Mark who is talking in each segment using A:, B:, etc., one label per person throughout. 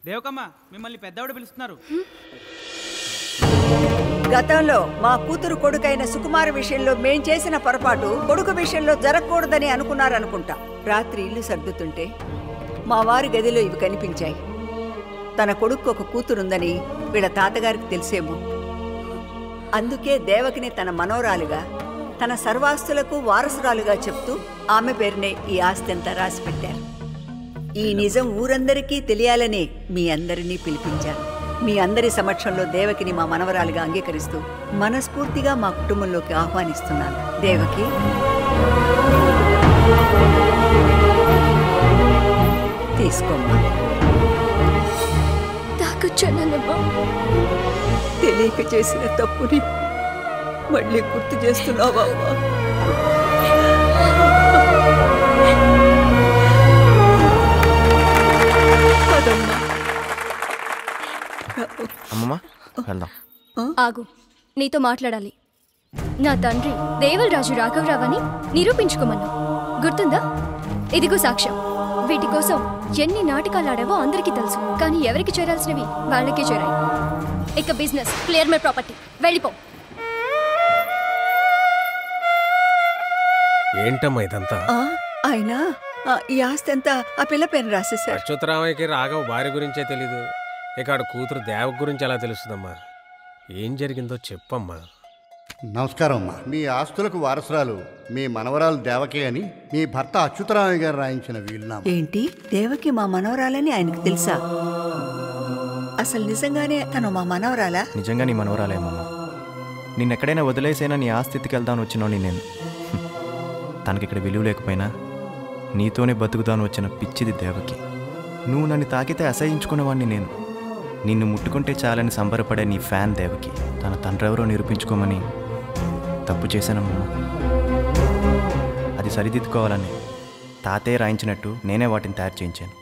A: దేవకమ్మ మిమ్మల్ని పెద్దవాడు పిలుస్తున్నారు.
B: గతంలో మా కూతురు కొడుకైన సుకుమార్ విషయంలో మేం చేసిన పొరపాటు కొడుకు విషయంలో జరగకూడదని అనుకున్నారనుకుంటా. రాత్రి ఇల్లు సర్దుతుంటే మా వారి గదిలో ఇవి కనిపించాయి. తన కొడుకు ఒక కూతురుందని వీళ్ళ తాతగారికి తెలిసేమో. అందుకే దేవకిని తన మనోరాలుగా, తన సర్వాస్తులకు వారసురాలుగా చెప్తూ ఆమె పేరునే ఈ ఆస్తి అంతా రాసి పెట్టారు. ఈ నిజం ఊరందరికీ తెలియాలనే మీ అందరినీ పిలిపించాను. మీ అందరి సమక్షంలో దేవకిని మా మనవరాలుగా అంగీకరిస్తూ మనస్ఫూర్తిగా మా కుటుంబంలోకి ఆహ్వానిస్తున్నాను. దేవకి, తీసుకోమ్మా. తెలియక చేసిన తప్పుని మళ్ళీ గుర్తు చేస్తున్నావా?
C: అమ్మమ్మ వెళ్దాం.
D: ఆగు, నీతో మాట్లాడాలి. నా తండ్రి దేవలరాజు రాఘవరావు అని నిరూపించుకోమన్నా గుర్తుందా? ఇదిగో సాక్ష్యం. వీటి కోసం ఎన్ని నాటకాలు ఆడావో అందరికీ తెలుసు. కానీ ఎవరికి చేరాల్సినవి వాళ్ళకే చేరాయి. ఇక బిజినెస్ క్లియర్ మై ప్రాపర్టీ. వెళ్ళిపో.
E: ఏంటమ్మా ఇదంతా?
B: ఆయన ఈ ఆస్తి అంతా ఆ పిల్ల పేరు రాసేశారు.
E: అచ్యుతరామయ్యకి రాఘవ్ భార్య గురించే తెలీదు. ఇక ఆడు కూతురు దేవ గురించి ఎలా తెలుస్తుందమ్మా? ఏం జరిగిందో చెప్పమ్మా.
F: నమస్కారం అమ్మా. మీ ఆస్తులకు వారసురాలు మీ మనవరాలు దేవకి అని మీ భర్త అచ్యుతరామయ్య గారు రాయించిన వీలునామా.
B: ఏంటి, దేవకి మా మనవరాలని ఆయనకు తెలుసా? అసలు నిజంగానే తను మా మనవరాలా?
C: నిజంగా నీ మనవరాలేమమ్మా. నిన్నెక్కడైనా వదిలేసైనా నీ ఆస్థితికి వెళ్దాను వచ్చినోని నేను. తనకిక్కడ విలువ లేకపోయినా నీతోనే బతుకుదాను వచ్చిన పిచ్చిది దేవకి. నువ్వు నన్ను తాకితే అసహించుకునేవాడిని నేను. నిన్ను ముట్టుకుంటే చాలని సంబరపడే నీ ఫ్యాన్ దేవకి. తన తండ్రెవరో నిరూపించుకోమని తప్పు చేశానమ్మా. అది సరిదిద్దుకోవాలని తాతయ్య రాయించినట్టు నేనే వాటిని తయారు చేయించాను.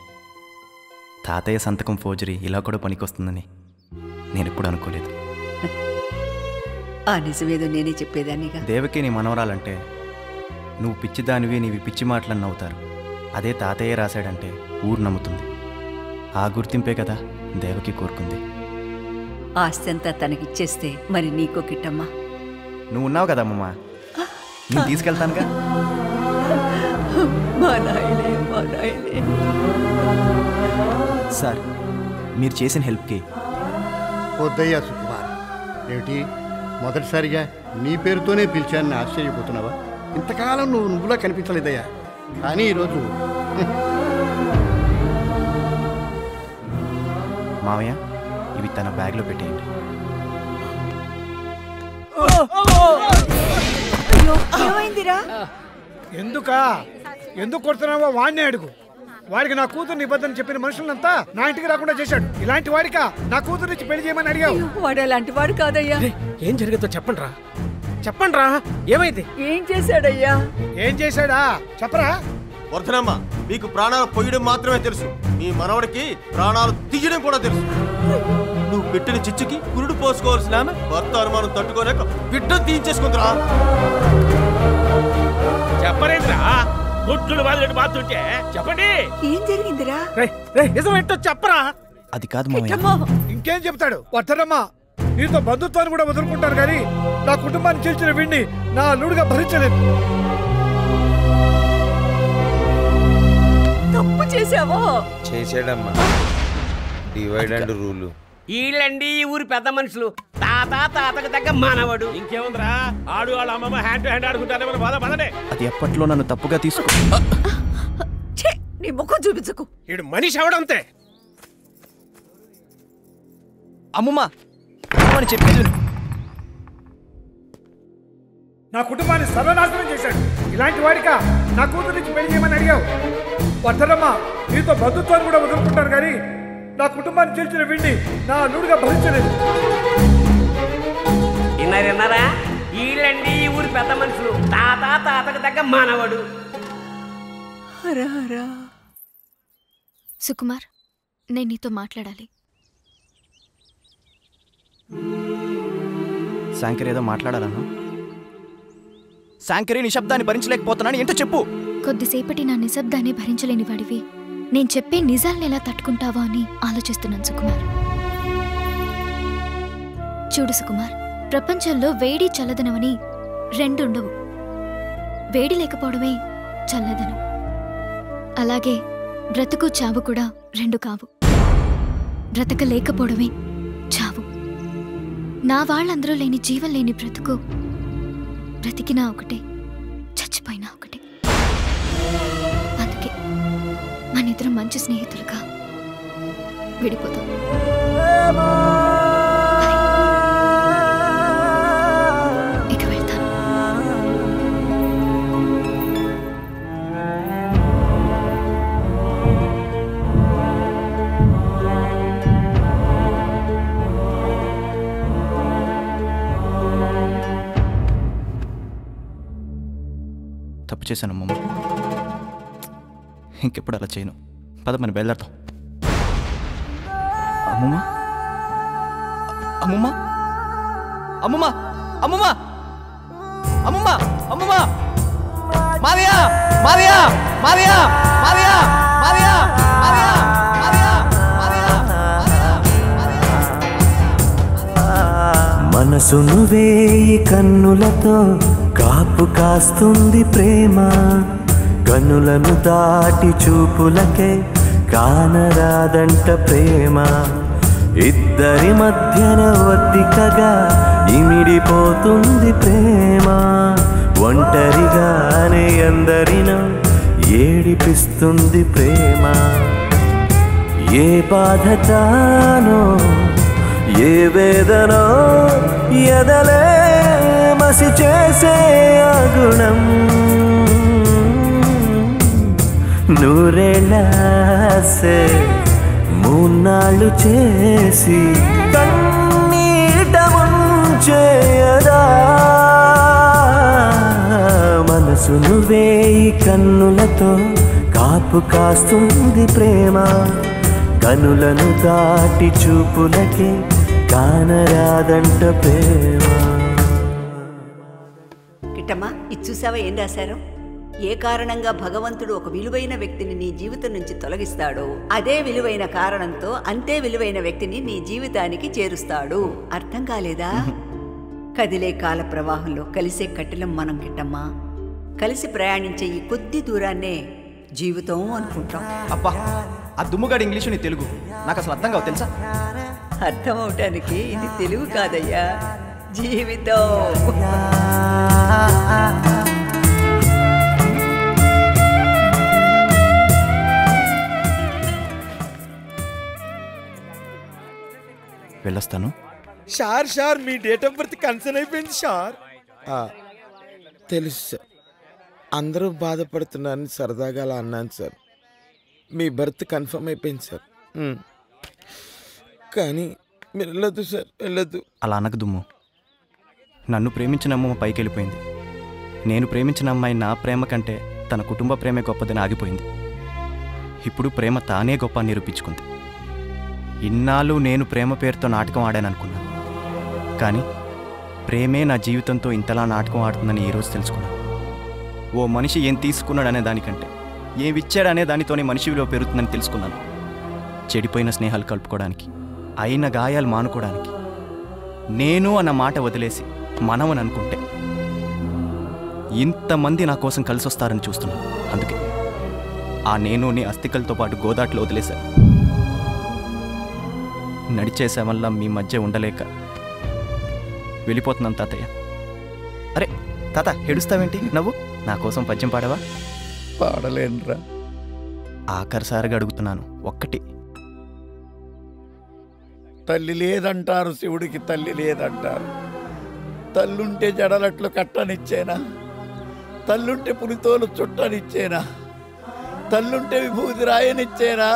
C: తాతయ్య సంతకం ఫోర్జరీ ఇలా కూడా పనికొస్తుందని నేను ఎప్పుడు అనుకోలేదు.
B: ఆ నిజమేదో నేనే చెప్పేదాన్నిగా.
C: దేవకి నీ మనవరాలంటే నువ్వు పిచ్చిదానివి, నీవి పిచ్చి మాటలని నవ్వుతారు. అదే తాతయ్య రాశాడంటే ఊరు నమ్ముతుంది. ఆ గుర్తింపే కదా దేవకి కోరుకుంది.
B: ఆస్తి అంతా తనకిచ్చేస్తే మరి నీకో కిట్టమ్మా.
C: నువ్వు ఉన్నావు కదమ్మా, నేను తీసుకెళ్తానుగా. సార్, మీరు చేసిన హెల్ప్కి
F: వద్దయ్యా సుకుమార్. ఏమిటి మొదటిసారిగా నీ పేరుతోనే పిలిచానని ఆశ్చర్యపోతున్నావా? ఇంతకాలం నువ్వులా కనిపించలేదయ్యా. కానీ ఈరోజు
C: మావయ్య ఇవి తన బ్యాగ్లో పెట్టేయండి.
G: ఎందుకు కొడుతున్నావో వాడినే అడుగు. వాడికి నా కూతురు నిబద్ధన చెప్పిన మనుషులంతా నా ఇంటికి రాకుండా చేశాడు. ఇలాంటి వాడికా నా కూతురు నుంచి పెళ్లి చేయమని అడిగావు?
B: వాడు అలాంటి వాడు కాదయ్యా.
E: ఏం జరిగిందో చెప్పండి రా. ఏమైంది?
B: ఏం చేశాడయ్యా?
G: ఏం చేశాడా చెప్పరా?
H: వర్ధనమ్మ, మీకు ప్రాణాలు పొయ్యడం మాత్రమే తెలుసు, మీ మనవడికి ప్రాణాలు తీయడం కూడా తెలుసు. నువ్వు పెట్టిన చిచ్చుకి కురుడు పోసుకోవాల్సిన ఆమె భర్త అనుమానం తట్టుకోలేక బిడ్డను తీయించేసుకుందిరా.
E: చెప్పరేంద్రా? గుడ్లు వాళ్ళు బాతుంటే చెప్పండి,
B: ఏం జరిగిందిరా?
E: నిజమేంటో చెప్పరా?
C: అది కాదు మావయ్య.
G: ఇంకేం చెప్తాడు? వర్ధనమ్మ, నీతో బంధుత్వాన్ని కూడా వదులుకుంటాను కానీ నా కుటుంబాన్ని చీల్చిన వీడిని నా అల్లుడుగా భరించలేదు.
B: తప్పు చేసావా?
I: చేసాడమ్మా. Divide and rule.
A: వీళ్ళండి ఈ ఊరి పెద్ద మనుషులు. తాతకు తగ్గ మనవడు.
E: ఇంకేముందిరా, ఆడు వాళ్ళ అమ్మమ్మ హ్యాండ్ టు హ్యాండ్ ఆడుకుంటారే. బాధపడనే.
C: అది ఎప్పట్లో నన్ను తప్పుగా తీసుకో.
B: నీ ముఖం చూపించకు.
E: ఈడు మనిషి అవడంతే.
C: అమ్మమ్మ అని చెప్పేది.
G: నా కుటుంబాన్ని సర్వనాశనం చేశాడు. ఇలాంటి వాడికా నా కూతురు నుంచి పెళ్లి చేయమని అడిగావు? వర్ధనమ్మ, నీతో బంధుత్వాన్ని కూడా వదులుకుంటాను కానీ నా కుటుంబాన్ని చీల్చిన వీడిని నా అల్లుడుగా భరించలేదు.
A: విన్నారా? వీళ్ళండి ఈ ఊరి పెద్ద మనుషులు. తాతకు తగ్గ మనవడు.
D: సుకుమార్, నేను నీతో మాట్లాడాలి.
C: శాంకర్ ఏదో మాట్లాడాలను. శాంకరి నిశ్శబ్దాన్ని భరించలేకపోతున్నాను, ఏంటో చెప్పు.
D: కొద్దిసేపటి నా నిశ్శబ్దాన్ని భరించలేని వాడివి నేను చెప్పే నిజాలను ఎలా తట్టుకుంటావో అని ఆలోచిస్తున్నాను సుకుమార్. చూడు సుకుమార్, ప్రపంచంలో వేడి చల్లదనమని రెండుండవు. వేడి లేకపోవడమే చల్లదనం. అలాగే బ్రతుకు చావు కూడా రెండు కావు. బ్రతకలేకపోవడమే చావు. నా వాళ్ళందరూ లేని జీవం లేని బ్రతుకు బ్రతికినా ఒకటే, చచ్చిపోయినా ఒకటే. అందుకే మనిద్దరం మంచి స్నేహితులుగా విడిపోతాం. ఇక వెళ్తాను.
C: తప్పు చేశాను అమ్మమ్మ. ఇంకెప్పుడు అలా చేయను. పద మనం బయలుదేరతాం. అమ్మమ్మ అమ్మమ్మ అమ్మమ్మ అమ్మమ్మ అమ్మమ్మ అమ్మమ్మ మావయ్య మావయ్య మావయ్య మావయ్య మావయ్య మావయ్య
J: మనసును వేయి కన్నులతో కాపు కాస్తుంది ప్రేమ. కన్నులను దాటి చూపులకే కానరాదంట ప్రేమ. ఇద్దరి మధ్యన ఒత్తికగా ఇమిడిపోతుంది ప్రేమ. ఒంటరిగానే అందరినో ఏడిపిస్తుంది ప్రేమ. ఏ బాధ తానో ఏ వేదనో ఎదలే మసి చేసే అగుణం. నూరేళ్ళాసే మూన్నాళ్ళు చేసి కన్నీట ముంచేయదా. మనసును వేయి కన్నులతో కాపు కాస్తుంది ప్రేమ. కనులను దాటి చూపులకే కానరాదంట ప్రేమ.
B: కిట్టమ్మా, ఇది చూసావా ఏం రాశారో? ఏ కారణంగా భగవంతుడు ఒక విలువైన వ్యక్తిని నీ జీవితం నుంచి తొలగిస్తాడో అదే విలువైన కారణంతో అంతే విలువైన వ్యక్తిని నీ జీవితానికి చేరుస్తాడు. అర్థం కాలేదా? కదిలే కాల ప్రవాహంలో కలిసే కట్టెలం మనం కిట్టమ్మా. కలిసి ప్రయాణించే ఈ కొద్ది దూరాన్నే జీవితం అనుకుంటాం.
C: అబ్బా, ఆ దుమ్ముగాడి ఇంగ్లీషు నీ తెలుగు నాకు అసలు అర్థం కావు తెలుసా?
B: అర్థం అవటానికి ఇది తెలుగు కాదయ్యా, జీవితం.
C: వెళ్ళొస్తాను.
I: షార్ మీ డేట్ ఆఫ్ బర్త్ కన్సర్న్ అయిపోయింది షార్. తెలుసు సార్, అందరూ బాధపడుతున్నారని సరదాగా అలా అన్నాను సార్. మీ బర్త్ కన్ఫర్మ్ అయిపోయింది సార్. కానీ మీరు వెళ్ళొద్దు సార్, వెళ్ళొద్దు.
C: అలా అనకు దుమ్ము. నన్ను ప్రేమించిన అమ్మ పైకి వెళ్ళిపోయింది. నేను ప్రేమించిన అమ్మాయి నా ప్రేమ కంటే తన కుటుంబ ప్రేమే గొప్పదని ఆగిపోయింది. ఇప్పుడు ప్రేమ తానే గొప్ప నిరూపించుకుంది. ఇన్నాళ్ళు నేను ప్రేమ పేరుతో నాటకం ఆడాననుకున్నాను. కానీ ప్రేమే నా జీవితంతో ఇంతలా నాటకం ఆడుతుందని ఈరోజు తెలుసుకున్నాను. ఓ మనిషి ఏం తీసుకున్నాడనే దానికంటే ఏం ఇచ్చాడనే దానితోనే మనిషి విలువ పెరుగుతుందని తెలుసుకున్నాను. చెడిపోయిన స్నేహాలు కలుపుకోవడానికి, అయిన గాయాలు మానుకోవడానికి నేను అన్న మాట వదిలేసి మనం అని అనుకుంటే ఇంతమంది నా కోసం కలిసి వస్తారని చూస్తున్నాను. అందుకే ఆ నేను నీ అస్థికలతో పాటు గోదాట్లో వదిలేశాను. నడిచేసే వల్ల మీ మధ్య ఉండలేక వెళ్ళిపోతున్నాను తాతయ్య. అరే తాత, ఏడుస్తావేంటి? నవ్వు. నా కోసం పద్యం పాడవా?
K: పాడలేనురా.
C: ఆఖరిసారిగా అడుగుతున్నాను, ఒక్కటి.
K: తల్లి లేదంటారు శివుడికి, తల్లి లేదంటారు. తల్లుంటే జడలట్లు కట్టనిచ్చేనా? తల్లుంటే పులితోలు చుట్టనిచ్చేనా? తల్లుంటే విభూతి రాయనిచ్చేనా?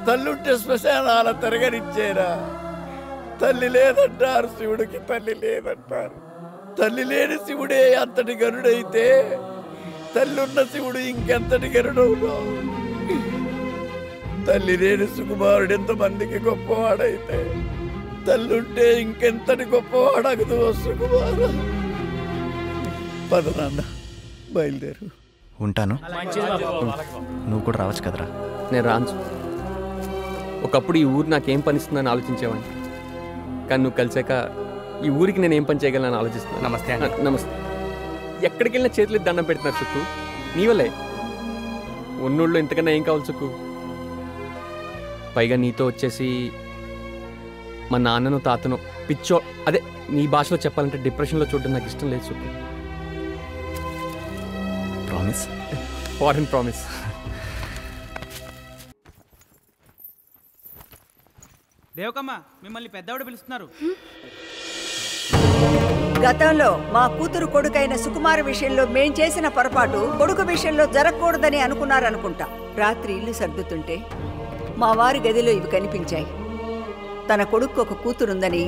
K: తల్లుంటే శ్మశానాల తిరగనిచ్చేనా? తల్లి లేదంటారు శివుడికి, తల్లి లేదంటారు. తల్లి లేని శివుడే అంతటి గరుడైతే తల్లున్న శివుడు ఇంకెంతటి గరుడవునా? తల్లి లేని సుకుమారుడు ఎంతమందికి గొప్పవాడైతే తల్లుంటే ఇంకెంతటి గొప్పవాడగదు సుకుమారు. పద నాన్న, బయలుదేరు.
C: ఉంటాను. నువ్వు కూడా రావచ్చు కదరా.
L: నేను రాను. ఒకప్పుడు ఈ ఊరు నాకేం పనిస్తుందని ఆలోచించేవాడిని, కానీ నువ్వు కలిసాక ఈ ఊరికి నేను ఏం పని చేయగలను ఆలోచిస్తున్నాను.
A: నమస్తే
L: నమస్తే. ఎక్కడికి వెళ్ళినా చేతులు దండం పెడుతున్నారు సుక్కు, నీ వల్లే. ఉన్నోళ్ళు ఇంతకన్నా ఏం కావాలి సుక్కు? పైగా నీతో వచ్చేసి మా నాన్నను తాతను పిచ్చో, అదే నీ భాషలో చెప్పాలంటే డిప్రెషన్లో చూడడం నాకు ఇష్టం లేదు Sukku.
C: Promise?
L: Foreign promise.
M: Devakamma మిమ్మల్ని పెద్దవాడు పిలుస్తున్నారు.
B: గతంలో మా కూతురు కొడుకైన సుకుమార విషయంలో మేం చేసిన పొరపాటు కొడుకు విషయంలో జరగకూడదని అనుకున్నారనుకుంటా. రాత్రి ఇల్లు సర్దుతుంటే మా వారి గదిలో ఇవి కనిపించాయి. తన కొడుకు ఒక కూతురుందని